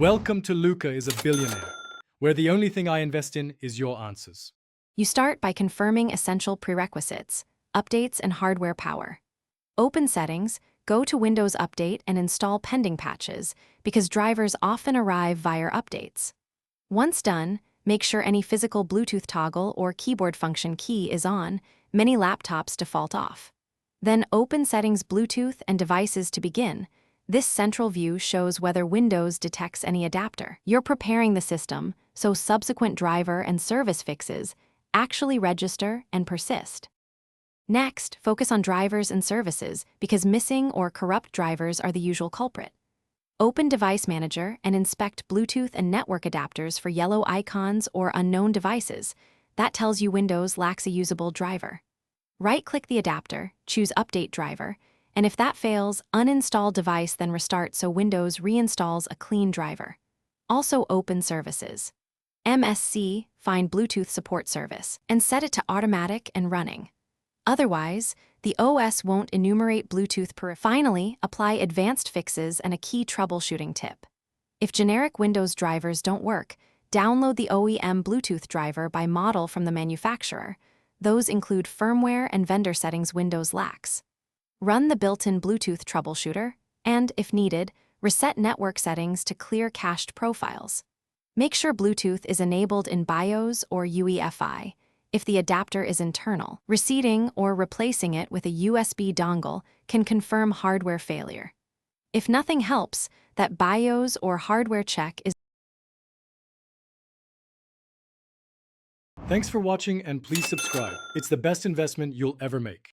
Welcome to Luca is a Billionaire, where the only thing I invest in is your answers. You start by confirming essential prerequisites, updates and hardware power. Open Settings, go to Windows Update and install pending patches because drivers often arrive via updates. Once done, make sure any physical Bluetooth toggle or keyboard function key is on. Many laptops default off. Then open Settings Bluetooth and Devices to begin. This central view shows whether Windows detects any adapter. You're preparing the system, so subsequent driver and service fixes actually register and persist. Next, focus on drivers and services because missing or corrupt drivers are the usual culprit. Open Device Manager and inspect Bluetooth and network adapters for yellow icons or unknown devices. That tells you Windows lacks a usable driver. Right-click the adapter, choose Update Driver, and if that fails, uninstall device then restart so Windows reinstalls a clean driver. Also open Services. MSC, find Bluetooth Support Service, and set it to Automatic and Running. Otherwise, the OS won't enumerate Bluetooth peripherals. Finally, apply advanced fixes and a key troubleshooting tip. If generic Windows drivers don't work, download the OEM Bluetooth driver by model from the manufacturer. Those include firmware and vendor settings Windows lacks. Run the built-in Bluetooth troubleshooter, and, if needed, reset network settings to clear cached profiles. Make sure Bluetooth is enabled in BIOS or UEFI. If the adapter is internal, reseating or replacing it with a USB dongle can confirm hardware failure. If nothing helps, that BIOS or hardware check is. Thanks for watching and please subscribe. It's the best investment you'll ever make.